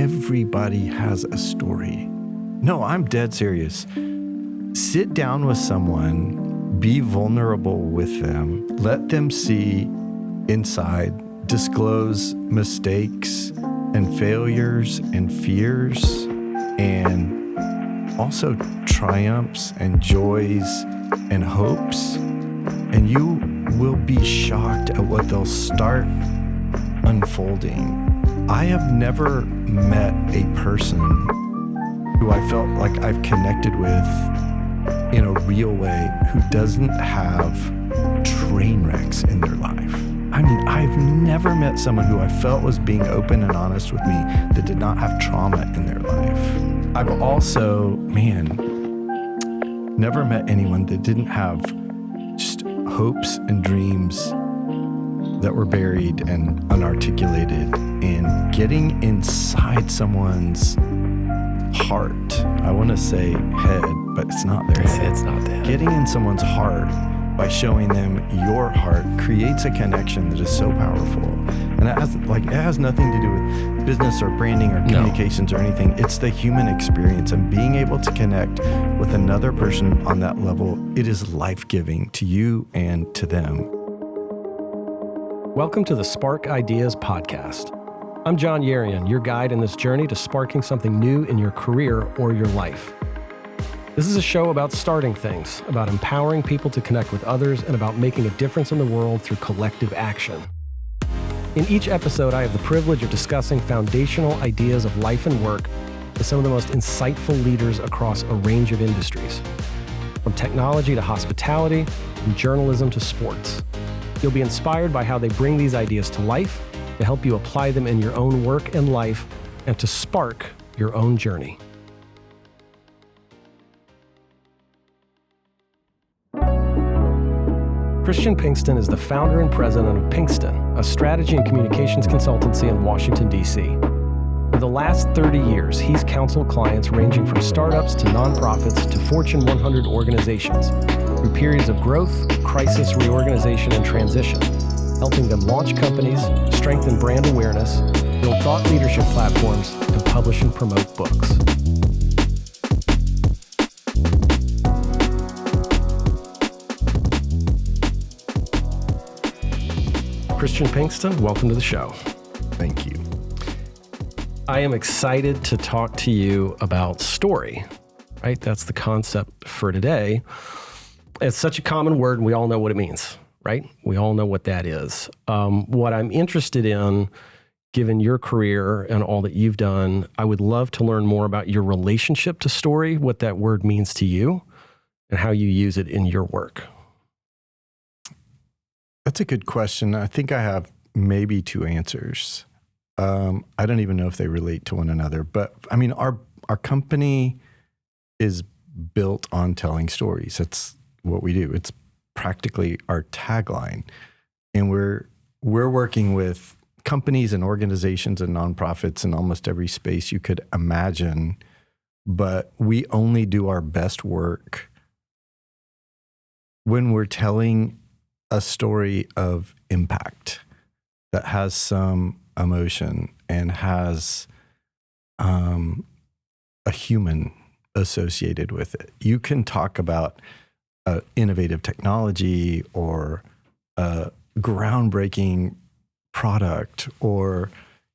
everybody has a story. No, I'm dead serious. Sit down with someone, be vulnerable with them, let them see inside, disclose mistakes and failures and fears and also triumphs and joys and hopes. And you will be shocked at what they'll start unfolding. I have never met a person who I felt like I've connected with in a real way who doesn't have train wrecks in their life. I mean, I've never met someone who I felt was being open and honest with me that did not have trauma in their life. I've also, never met anyone that didn't have just hopes and dreams that were buried and unarticulated, and getting inside someone's heart. I want to say head, but it's not their head. It's not that. Getting in someone's heart by showing them your heart creates a connection that is so powerful. And it has nothing to do with business or branding or communications or anything. It's the human experience, and being able to connect with another person on that level, it is life-giving to you and to them. Welcome to the Spark Ideas Podcast. I'm John Yarian, your guide in this journey to sparking something new in your career or your life. This is a show about starting things, about empowering people to connect with others, and about making a difference in the world through collective action. In each episode, I have the privilege of discussing foundational ideas of life and work with some of the most insightful leaders across a range of industries, from technology to hospitality, from journalism to sports. You'll be inspired by how they bring these ideas to life, to help you apply them in your own work and life, and to spark your own journey. Christian Pinkston is the founder and president of Pinkston, a strategy and communications consultancy in Washington, D.C. For the last 30 years, he's counseled clients ranging from startups to nonprofits to Fortune 100 organizations through periods of growth, crisis, reorganization, and transition, helping them launch companies, strengthen brand awareness, build thought leadership platforms, and publish and promote books. Christian Pinkston, welcome to the show. Thank you. I am excited to talk to you about story, right? That's the concept for today. It's such a common word, and we all know what it means, right? We all know what that is. What I'm interested in, given your career and all that you've done, I would love to learn more about your relationship to story, what that word means to you, and how you use it in your work. That's a good question. I think I have maybe two answers. I don't even know if they relate to one another, but I mean, our company is built on telling stories. That's what we do. It's practically our tagline. And we're working with companies and organizations and nonprofits in almost every space you could imagine, but we only do our best work when we're telling a story of impact that has some emotion and has a human associated with it. You can talk about innovative technology or a groundbreaking product or,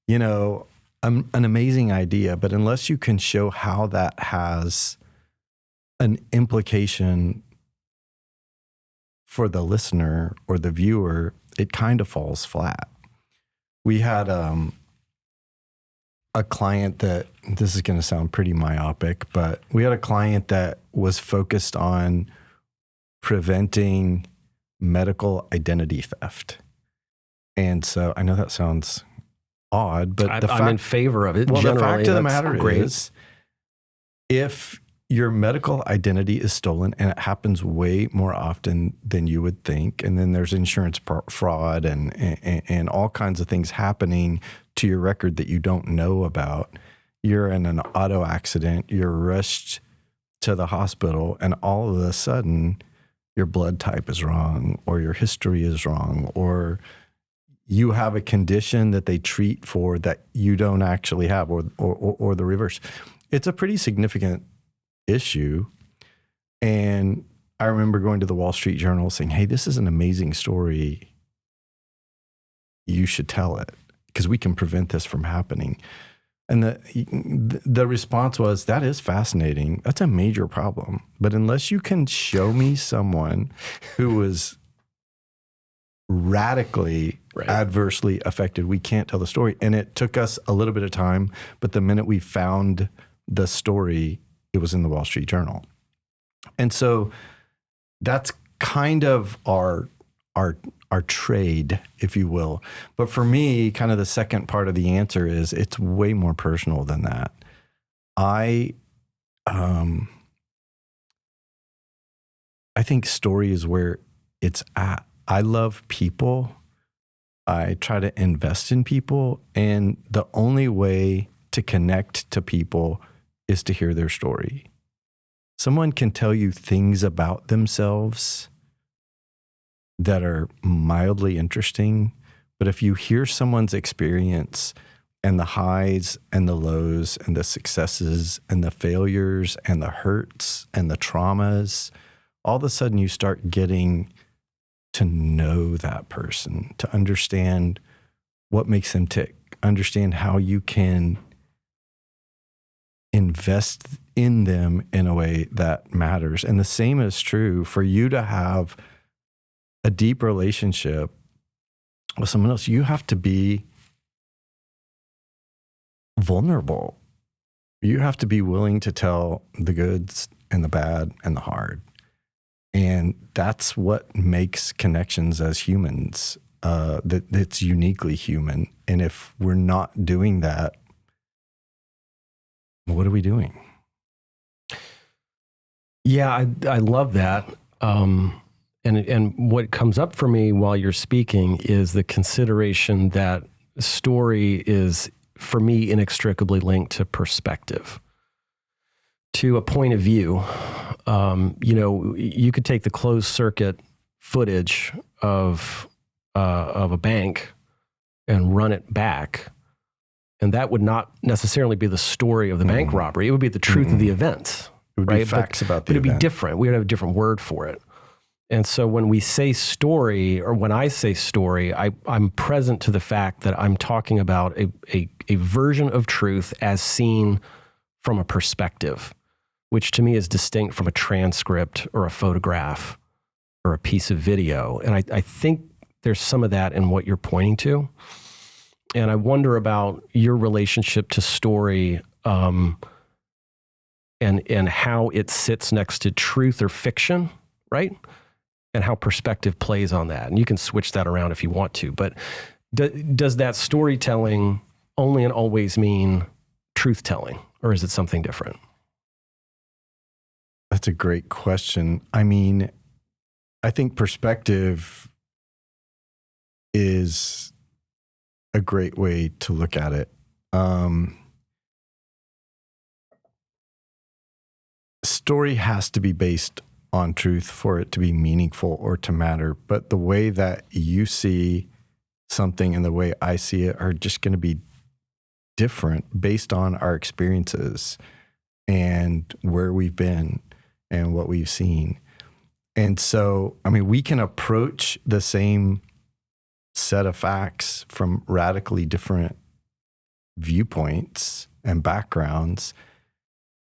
an amazing idea, but unless you can show how that has an implication for the listener or the viewer, it kind of falls flat. We had a client that, this is going to sound pretty myopic, but we had a client that was focused on preventing medical identity theft. And so I know that sounds odd, but I'm in favor of it. Well, generally, the fact of the matter great. is, if your medical identity is stolen, and it happens way more often than you would think, and then there's insurance fraud and all kinds of things happening to your record that you don't know about. You're in an auto accident, you're rushed to the hospital, and all of a sudden your blood type is wrong, or your history is wrong, or you have a condition that they treat for that you don't actually have, or the reverse. It's a pretty significant issue. And I remember going to the Wall Street Journal saying, hey, this is an amazing story. You should tell it because we can prevent this from happening. And the response was, that is fascinating. That's a major problem. But unless you can show me someone who was radically adversely affected, we can't tell the story. And it took us a little bit of time, but the minute we found the story, it was in the Wall Street Journal. And so that's kind of our trade, if you will. But for me, kind of the second part of the answer is it's way more personal than that. I think story is where it's at. I love people. I try to invest in people. And the only way to connect to people is to hear their story. Someone can tell you things about themselves that are mildly interesting, but if you hear someone's experience and the highs and the lows and the successes and the failures and the hurts and the traumas, all of a sudden you start getting to know that person, to understand what makes them tick, understand how you can invest in them in a way that matters. And the same is true for you to have a deep relationship with someone else. You have to be vulnerable. You have to be willing to tell the goods and the bad and the hard. And that's what makes connections as humans, that's uniquely human. And if we're not doing that, what are we doing? Yeah, I love that. And what comes up for me while you're speaking is the consideration that story is, for me, inextricably linked to perspective, to a point of view. You could take the closed circuit footage of a bank and run it back, and that would not necessarily be the story of the bank robbery. It would be the truth of the events. It would be facts about the event. But it'd be different. We would have a different word for it. And so when we say story, or when I say story, I'm present to the fact that I'm talking about a version of truth as seen from a perspective, which to me is distinct from a transcript or a photograph or a piece of video. And I think there's some of that in what you're pointing to. And I wonder about your relationship to story, and how it sits next to truth or fiction, right? And how perspective plays on that. And you can switch that around if you want to. But does that storytelling only and always mean truth-telling, or is it something different? That's a great question. I mean, I think perspective is a great way to look at it. Story has to be based on truth for it to be meaningful or to matter. But the way that you see something and the way I see it are just going to be different based on our experiences and where we've been and what we've seen. And so, I mean, we can approach the same set of facts from radically different viewpoints and backgrounds.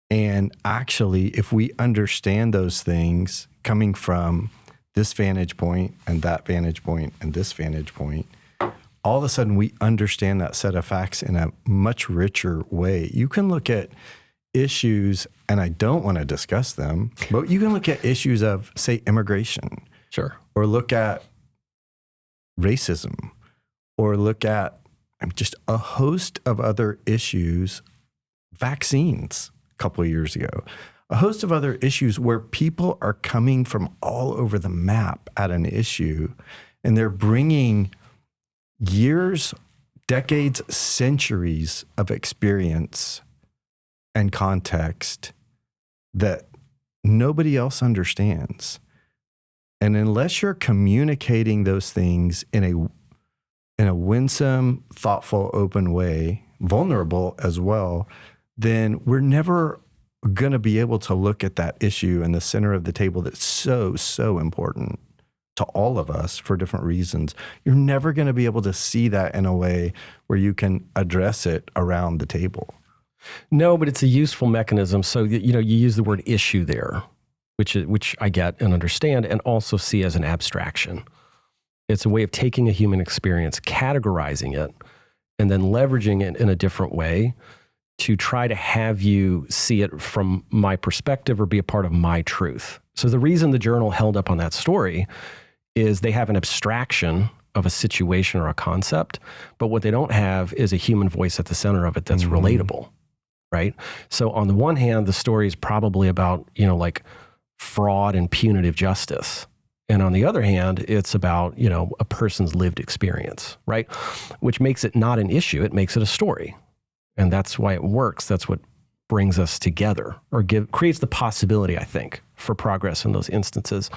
And actually, if we understand those things coming from this vantage point and that vantage point and this vantage point, all of a sudden we understand that set of facts in a much richer way. You can look at issues, and I don't want to discuss them, but you can look at issues of, say, immigration. Sure. Or look at racism, or look at just a host of other issues, vaccines a couple of years ago, a host of other issues where people are coming from all over the map at an issue, and they're bringing years, decades, centuries of experience and context that nobody else understands. And unless you're communicating those things in in a winsome, thoughtful, open way, vulnerable as well, then we're never going to be able to look at that issue in the center of the table that's so, so important to all of us for different reasons. You're never going to be able to see that in a way where you can address it around the table. No, but it's a useful mechanism. So, you use the word issue there, which I get and understand, and also see as an abstraction. It's a way of taking a human experience, categorizing it, and then leveraging it in a different way to try to have you see it from my perspective or be a part of my truth. So the reason the journal held up on that story is they have an abstraction of a situation or a concept, but what they don't have is a human voice at the center of it that's relatable, right? So on the one hand, the story is probably about, like fraud and punitive justice. And on the other hand, it's about, a person's lived experience, right? Which makes it not an issue. It makes it a story. And that's why it works. That's what brings us together or creates the possibility, I think, for progress in those instances.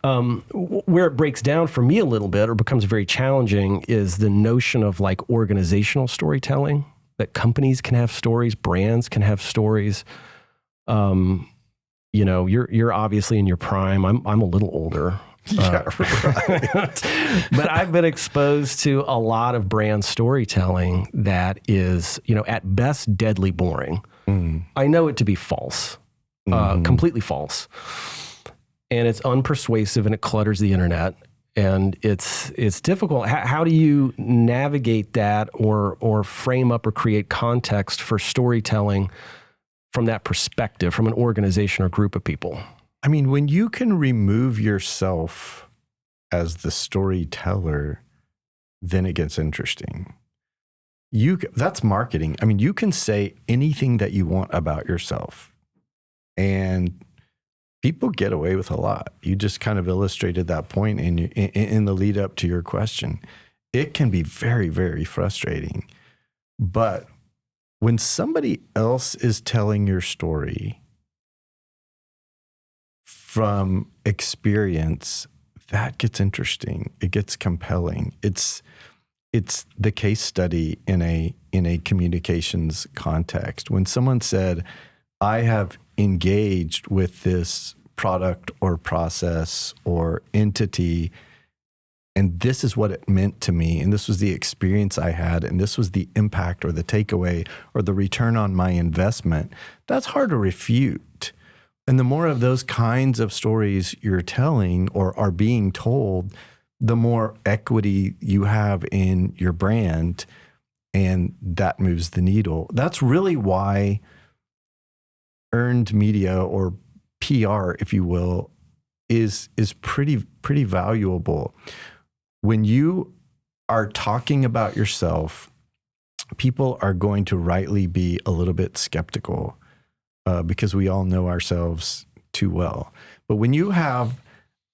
Where it breaks down for me a little bit or becomes very challenging is the notion of like organizational storytelling, that companies can have stories, brands can have stories. You're obviously in your prime. I'm a little older. Yeah, right. But I've been exposed to a lot of brand storytelling that is, at best deadly boring. I know it to be false, completely false. And it's unpersuasive and it clutters the internet and it's difficult. How do you navigate that or frame up or create context for storytelling from that perspective, from an organization or group of people? I mean, when you can remove yourself as the storyteller, then it gets interesting. That's marketing. I mean, you can say anything that you want about yourself, and people get away with a lot. You just kind of illustrated that point in the lead up to your question. It can be very, very frustrating. But when somebody else is telling your story from experience, that gets interesting. It gets compelling. It's the case study in a communications context. When someone said, I have engaged with this product or process or entity, and this is what it meant to me, and this was the experience I had, and this was the impact or the takeaway or the return on my investment, that's hard to refute. And the more of those kinds of stories you're telling or are being told, the more equity you have in your brand, and that moves the needle. That's really why earned media or PR, if you will, is pretty valuable. When you are talking about yourself, people are going to rightly be a little bit skeptical because we all know ourselves too well. But when you have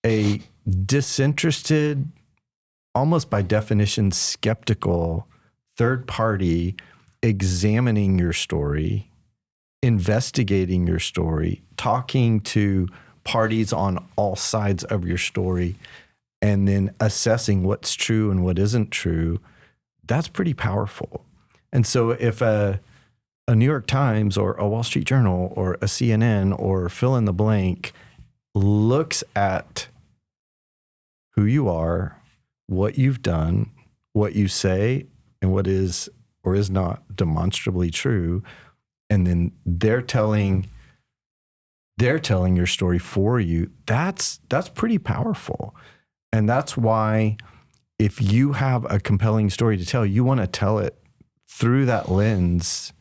a disinterested, almost by definition, skeptical third party examining your story, investigating your story, talking to parties on all sides of your story, and then assessing what's true and what isn't true, that's pretty powerful. And so if a New York Times or a Wall Street Journal or a CNN or fill in the blank looks at who you are, what you've done, what you say, and what is or is not demonstrably true, and then they're telling your story for you, that's pretty powerful. And that's why if you have a compelling story to tell, you want to tell it through that lens,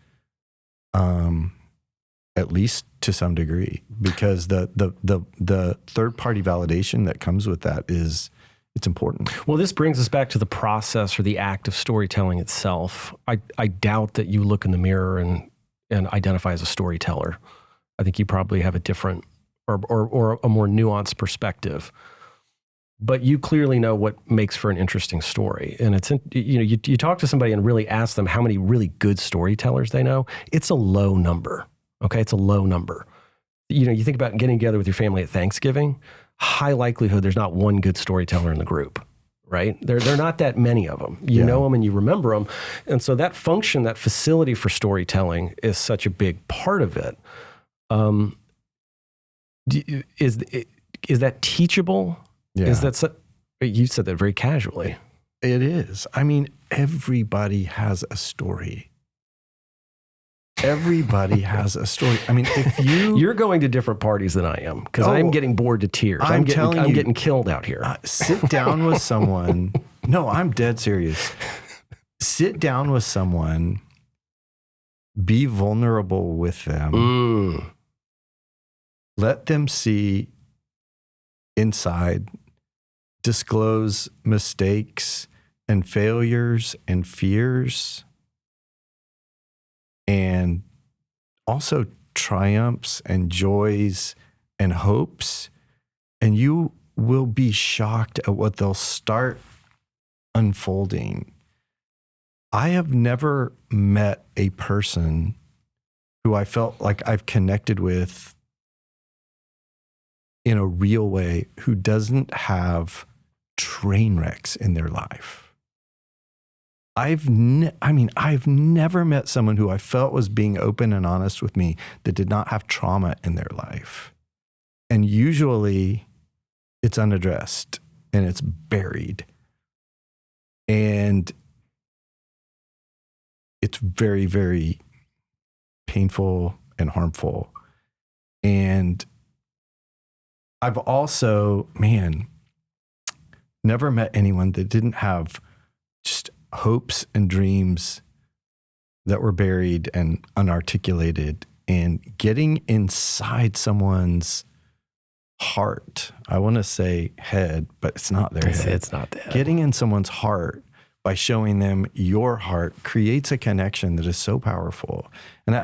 at least to some degree, because the third party validation that comes with that it's important. Well, this brings us back to the process or the act of storytelling itself. I doubt that you look in the mirror and identify as a storyteller. I think you probably have a different or a more nuanced perspective. But you clearly know what makes for an interesting story. And it's, you talk to somebody and really ask them how many really good storytellers they know. It's a low number. Okay. It's a low number. You think about getting together with your family at Thanksgiving, high likelihood there's not one good storyteller in the group, right? They're not that many of them. You know them and you remember them. And so that function, that facility for storytelling is such a big part of it. Is that teachable? Yeah. Is that you said that very casually. It is. I mean, everybody has a story. Everybody has a story. I mean, if you're going to different parties than I am, because I'm getting bored to tears. I'm getting killed out here. Sit down with someone. No, I'm dead serious. Sit down with someone. Be vulnerable with them. Let them see inside. Disclose mistakes and failures and fears. And also triumphs and joys and hopes. And you will be shocked at what they'll start unfolding. I have never met a person who I felt like I've connected with in a real way who doesn't have train wrecks in their life. I've never met someone who I felt was being open and honest with me that did not have trauma in their life. And usually it's unaddressed and it's buried. And it's very, very painful and harmful. And I've also, never met anyone that didn't have just hopes and dreams that were buried and unarticulated, and getting inside someone's heart. I want to say head, but it's not their head. It's not that. Getting in someone's heart by showing them your heart creates a connection that is so powerful. And it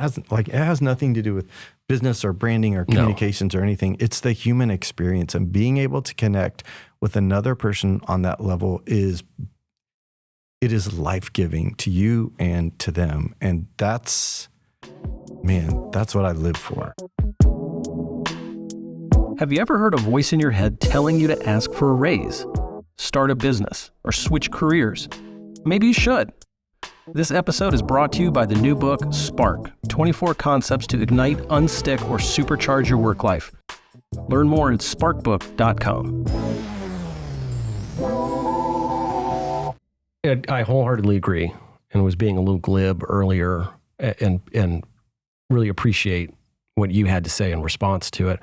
has nothing to do with business or branding or communications or anything. It's the human experience, and being able to connect with another person on that level is life-giving to you and to them. And that's what I live for. Have you ever heard a voice in your head telling you to ask for a raise, start a business, or switch careers? Maybe you should. This episode is brought to you by the new book, Spark, 24 Concepts to Ignite, Unstick, or Supercharge Your Work Life. Learn more at sparkbook.com. I wholeheartedly agree, and was being a little glib earlier, and really appreciate what you had to say in response to it.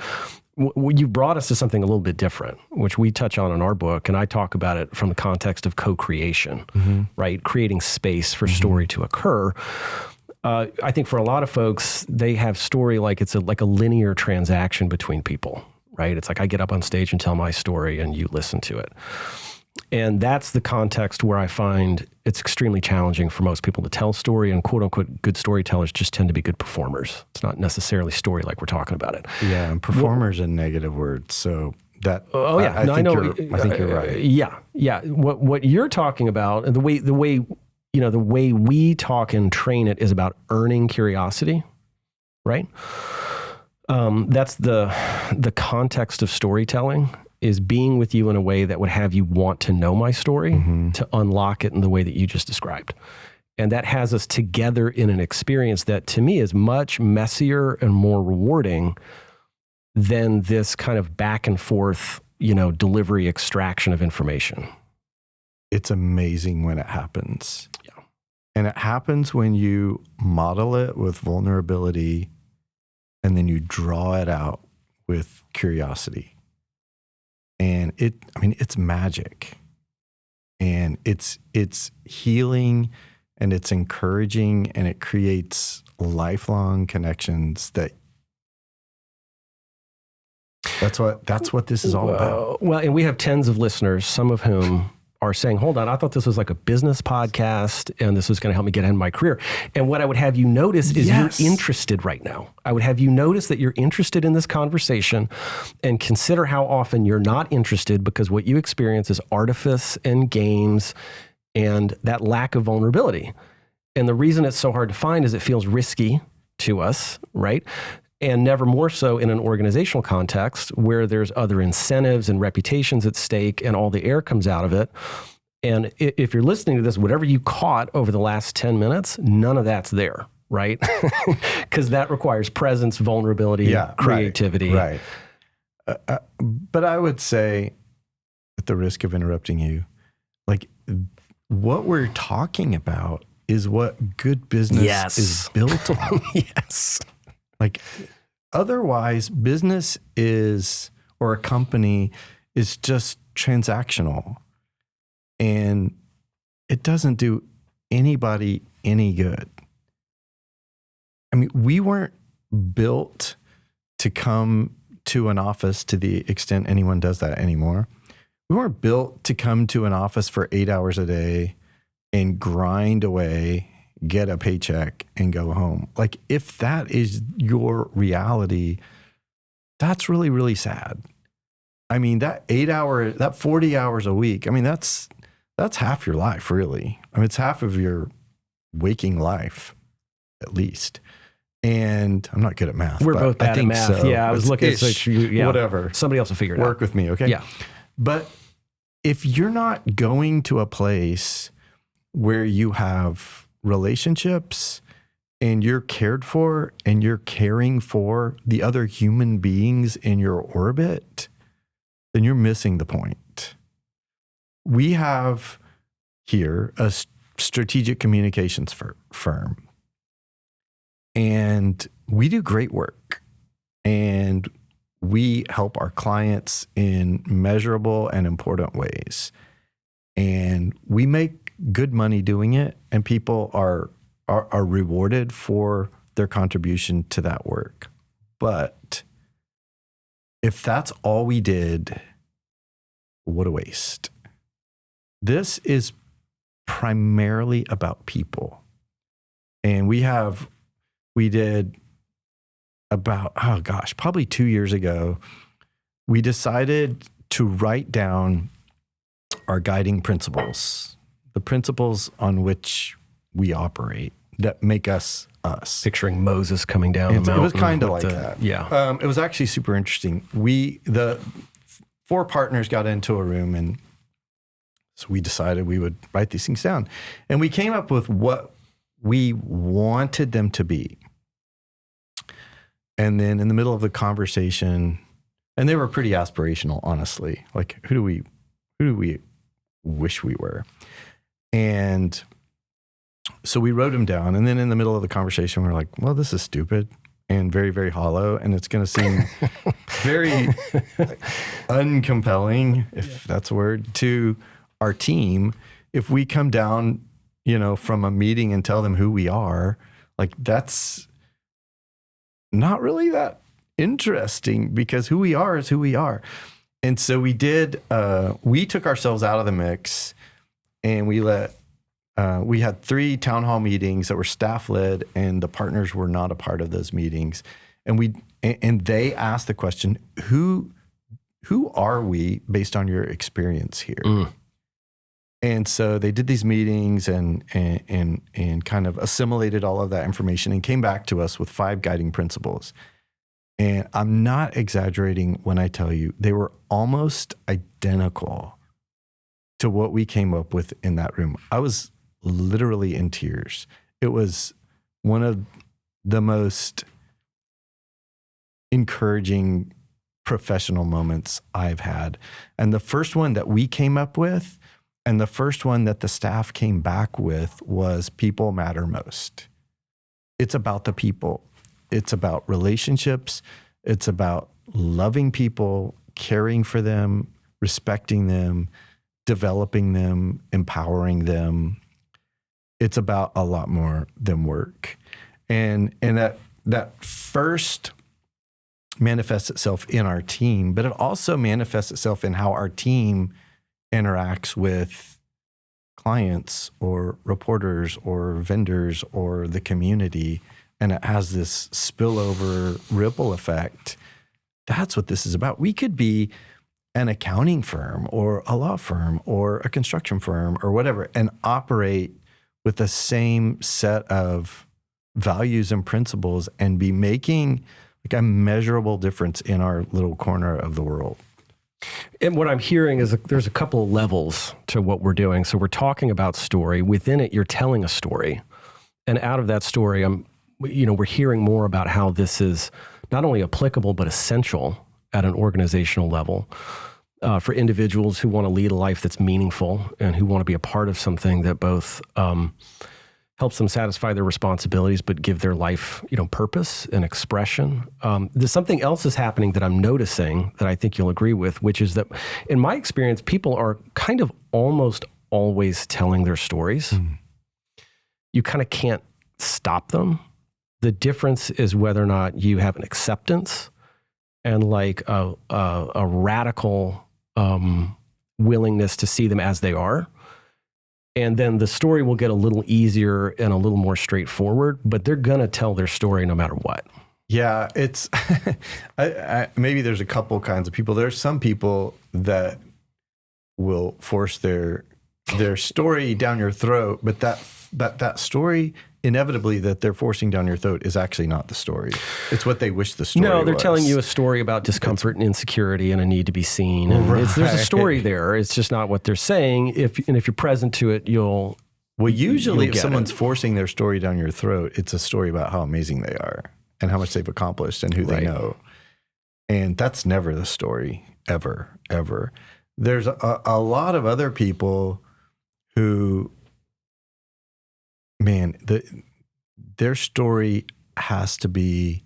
You brought us to something a little bit different, which we touch on in our book, and I talk about it from the context of co-creation, right? Creating space for story to occur. I think for a lot of folks, they have story like it's like a linear transaction between people, right? It's like I get up on stage and tell my story, and you listen to it. And that's the context where I find it's extremely challenging for most people to tell story, and quote unquote good storytellers just tend to be good performers. It's not necessarily story like we're talking about it. Yeah, and performer's a negative word. So that I think you're right. Yeah. What you're talking about, and the way we talk and train it is about earning curiosity, right? That's the context of storytelling. Is being with you in a way that would have you want to know my story, to unlock it in the way that you just described. And that has us together in an experience that to me is much messier and more rewarding than this kind of back and forth, delivery extraction of information. It's amazing when it happens. Yeah. And it happens when you model it with vulnerability and then you draw it out with curiosity. And it's magic, and it's healing, and it's encouraging, and it creates lifelong connections. That's what this is all about. Well, and we have tens of listeners, some of whom are saying, hold on, I thought this was like a business podcast and this was going to help me get ahead in my career. And what I would have you notice is you're interested right now. I would have you notice that you're interested in this conversation, and consider how often you're not interested because what you experience is artifice and games and that lack of vulnerability. And the reason it's so hard to find is it feels risky to us, right? And never more so in an organizational context where there's other incentives and reputations at stake and all the air comes out of it. And if you're listening to this, whatever you caught over the last 10 minutes, none of that's there, right? Because that requires presence, vulnerability, creativity. Right. But I would say, at the risk of interrupting you, like what we're talking about is what good business is built on. Yes. Like otherwise, business is, or a company is just transactional. And it doesn't do anybody any good. I mean, we weren't built to come to an office to the extent anyone does that anymore. We weren't built to come to an office for 8 hours a day and grind away, get a paycheck, and go home. Like, if that is your reality, that's really, really sad. I mean, that 40 hours a week, I mean, that's half your life, really. I mean, it's half of your waking life, at least. And I'm not good at math. We're both bad at math. So. Yeah, I was looking at whatever. Somebody else will figure it out. Work with me, okay? Yeah. But if you're not going to a place where you have relationships and you're cared for and you're caring for the other human beings in your orbit, then you're missing the point. We have here a strategic communications firm, and we do great work, and we help our clients in measurable and important ways, and we make good money doing it, and people are rewarded for their contribution to that work. But if that's all we did, what a waste. This is primarily about people. And we did about, probably 2 years ago, we decided to write down our guiding principles, the principles on which we operate that make us us. Picturing Moses coming down the mountain. It was kind of like that. Yeah. It was actually super interesting. The 4 partners got into a room, and so we decided we would write these things down. And we came up with what we wanted them to be. And then in the middle of the conversation, and they were pretty aspirational, honestly. Like, who do we wish we were? And so we wrote them down. And then in the middle of the conversation, we were like, well, this is stupid and very, very hollow. And it's going to seem very uncompelling, if that's a word, to our team. If we come down, from a meeting and tell them who we are, like, that's not really that interesting, because who we are is who we are. And so we took ourselves out of the mix, and we had 3 town hall meetings that were staff led, and the partners were not a part of those meetings. And they asked the question, who are we based on your experience here? Mm. And so they did these meetings and kind of assimilated all of that information and came back to us with 5 guiding principles. And I'm not exaggerating when I tell you they were almost identical to what we came up with in that room. I was literally in tears. It was one of the most encouraging professional moments I've had. And the first one that we came up with, and the first one that the staff came back with, was people matter most. It's about the people. It's about relationships. It's about loving people, caring for them, respecting them, developing them, empowering them. It's about a lot more than work. And that first manifests itself in our team, but it also manifests itself in how our team interacts with clients or reporters or vendors or the community. And it has this spillover ripple effect. That's what this is about. We could be an accounting firm or a law firm or a construction firm or whatever, and operate with the same set of values and principles and be making like a measurable difference in our little corner of the world. And what I'm hearing is there's a couple of levels to what we're doing. So we're talking about story. Within it, you're telling a story. And out of that story, we're hearing more about how this is not only applicable, but essential at an organizational level for individuals who want to lead a life that's meaningful and who want to be a part of something that both helps them satisfy their responsibilities, but give their life, purpose and expression. There's something else is happening that I'm noticing that I think you'll agree with, which is that in my experience, people are kind of almost always telling their stories. You kind of can't stop them. The difference is whether or not you have an acceptance and like a radical willingness to see them as they are. And then the story will get a little easier and a little more straightforward, but they're going to tell their story no matter what. Yeah, it's maybe there's a couple kinds of people. There's some people that will force their story down your throat, but that story inevitably that they're forcing down your throat is actually not the story. It's what they wish the story was. No, they're telling you a story about discomfort and insecurity and a need to be seen. And there's a story there. It's just not what they're saying. If you're present to it, Well, usually if someone's forcing their story down your throat, it's a story about how amazing they are and how much they've accomplished and who they know. And that's never the story, ever, ever. There's a lot of other people who, man, their story has to be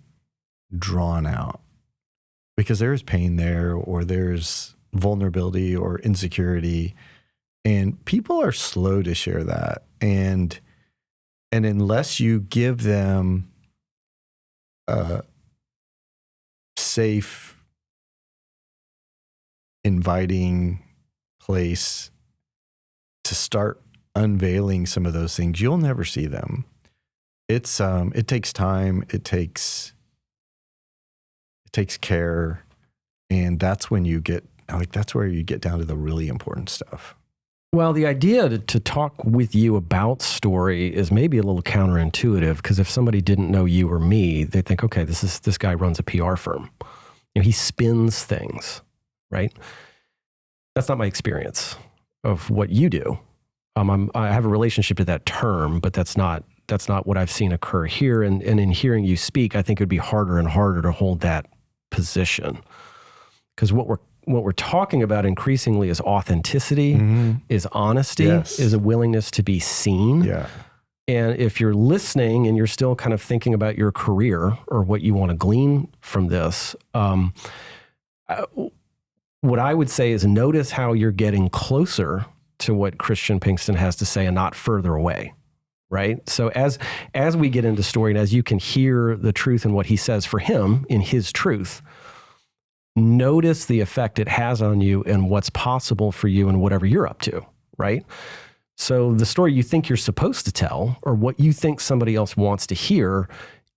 drawn out because there's pain there or there's vulnerability or insecurity, and people are slow to share that. And unless you give them a safe, inviting place to start unveiling some of those things, you'll never see them. It's it takes time, it takes care, and that's when you get that's where you get down to the really important stuff. Well, the idea to talk with you about story is maybe a little counterintuitive, because if somebody didn't know you or me, they think, okay, this guy runs a PR firm. He spins things, right? That's not my experience of what you do. I have a relationship to that term, but that's not what I've seen occur here. And in hearing you speak, I think it would be harder and harder to hold that position, because what we're talking about increasingly is authenticity, is honesty, is a willingness to be seen. Yeah. And if you're listening and you're still kind of thinking about your career or what you want to glean from this, what I would say is notice how you're getting closer to what Christian Pinkston has to say and not further away, right? So as we get into story and as you can hear the truth in what he says for him in his truth, notice the effect it has on you and what's possible for you and whatever you're up to, right? So the story you think you're supposed to tell or what you think somebody else wants to hear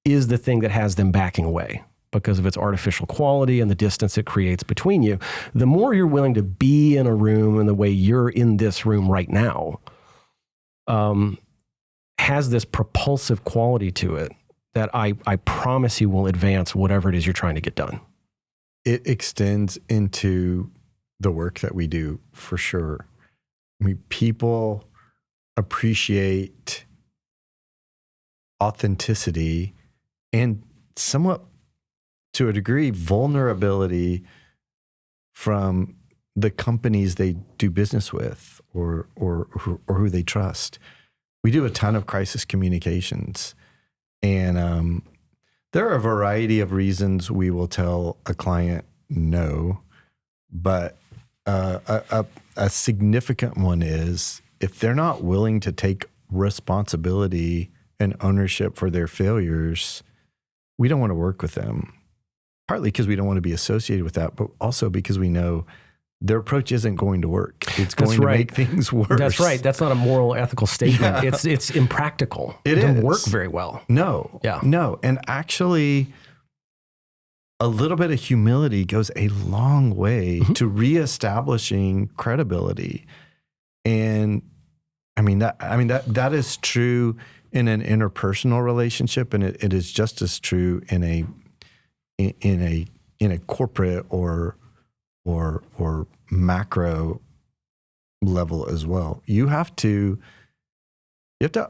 is the thing that has them backing away because of its artificial quality and the distance it creates between you. The more you're willing to be in a room in the way you're in this room right now, has this propulsive quality to it that I promise you will advance whatever it is you're trying to get done. It extends into the work that we do for sure. I mean, people appreciate authenticity and somewhat, to a degree, vulnerability from the companies they do business with or who they trust. We do a ton of crisis communications, and there are a variety of reasons we will tell a client no, but a significant one is if they're not willing to take responsibility and ownership for their failures, we don't want to work with them. Partly because we don't want to be associated with that, but also because we know their approach isn't going to work. It's going to make things worse. That's right. That's not a moral, ethical statement. Yeah. It's impractical. It doesn't work very well. No. Yeah. No. And actually, a little bit of humility goes a long way to reestablishing credibility. And that is true in an interpersonal relationship, and it is just as true in a corporate or or macro level as well. You have to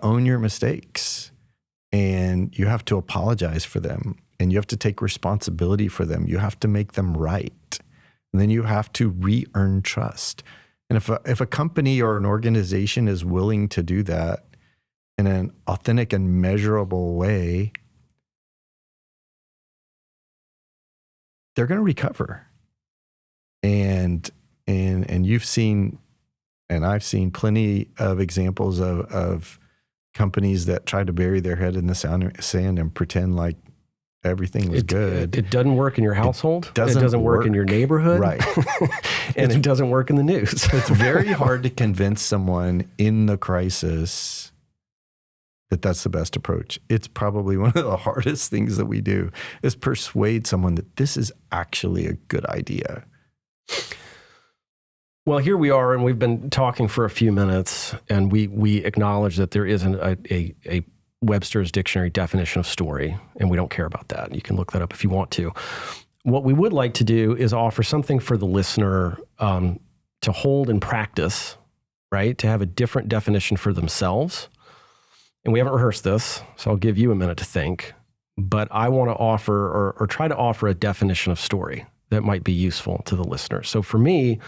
own your mistakes, and you have to apologize for them, and you have to take responsibility for them. You have to make them right. And then you have to re-earn trust. And if a company or an organization is willing to do that in an authentic and measurable way, they're going to recover. And you've seen, and I've seen plenty of examples of companies that try to bury their head in the sand and pretend like everything was good. It doesn't work in your household. It doesn't work in your neighborhood. Right. And it doesn't work in the news. It's very hard to convince someone in the crisis that that's the best approach. It's probably one of the hardest things that we do, is persuade someone that this is actually a good idea. Well, here we are, and we've been talking for a few minutes, and we acknowledge that there isn't a Webster's dictionary definition of story, and we don't care about that. You can look that up if you want to. What we would like to do is offer something for the listener to hold and practice, right? To have a different definition for themselves. And we haven't rehearsed this, so I'll give you a minute to think. But I want to offer or try to offer a definition of story that might be useful to the listener. So for me,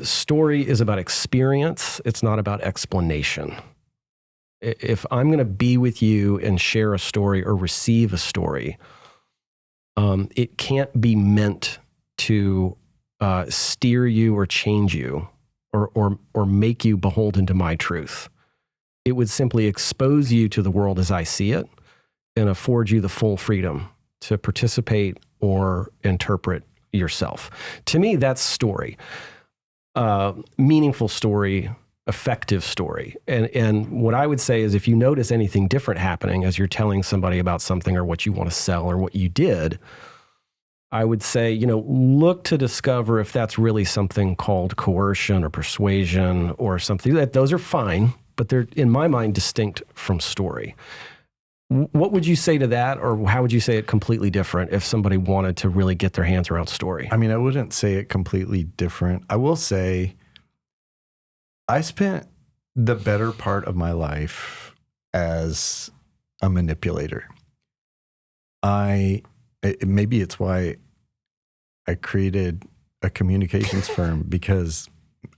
story is about experience. It's not about explanation. If I'm going to be with you and share a story or receive a story, it can't be meant to steer you or change you or make you beholden to my truth. It would simply expose you to the world as I see it and afford you the full freedom to participate or interpret yourself. To me, that's story. Meaningful story, effective story. And what I would say is, if you notice anything different happening as you're telling somebody about something or what you want to sell or what you did, I would say, look to discover if that's really something called coercion or persuasion or something. That those are fine, but they're, in my mind, distinct from story. What would you say to that, or how would you say it completely different if somebody wanted to really get their hands around story? I mean, I wouldn't say it completely different. I will say I spent the better part of my life as a manipulator. Maybe it's why I created a communications firm, because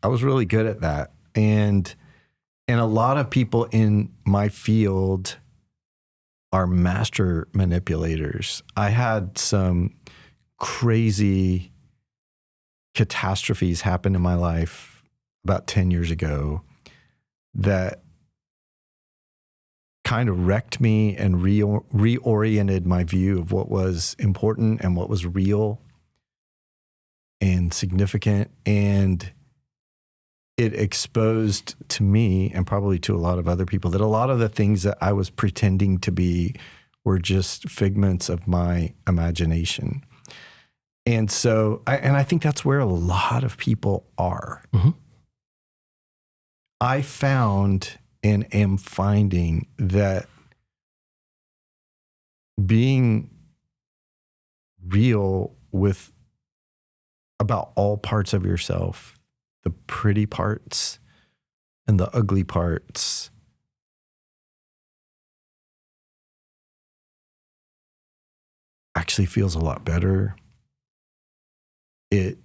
I was really good at that. And a lot of people in my field are master manipulators. I had some crazy catastrophes happen in my life about 10 years ago that kind of wrecked me and reoriented my view of what was important and what was real and significant. And it exposed to me, and probably to a lot of other people, that a lot of the things that I was pretending to be were just figments of my imagination. And so, I think that's where a lot of people are. Mm-hmm. I found and am finding that being real with about all parts of yourself, the pretty parts and the ugly parts, actually feels a lot better. It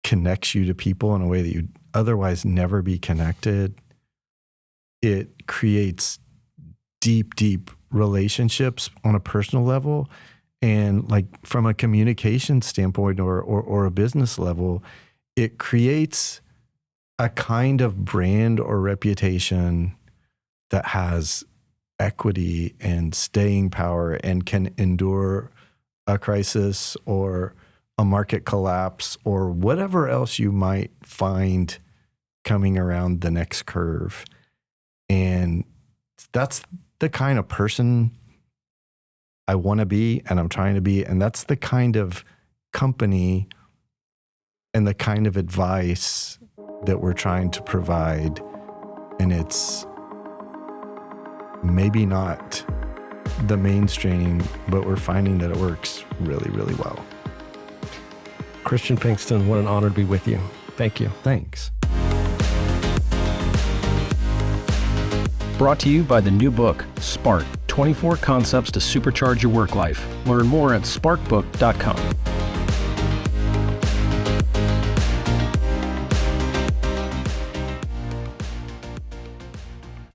connects you to people in a way that you'd otherwise never be connected. It creates deep, deep relationships on a personal level. And like from a communication standpoint or a business level, it creates a kind of brand or reputation that has equity and staying power and can endure a crisis or a market collapse or whatever else you might find coming around the next curve. And that's the kind of person I want to be and I'm trying to be. And that's the kind of company and the kind of advice that we're trying to provide. And it's maybe not the mainstream, but we're finding that it works really, really well. Christian Pinkston, what an honor to be with you. Thank you. Thanks. Brought to you by the new book, Spark, 24 Concepts to Supercharge Your Work Life. Learn more at sparkbook.com.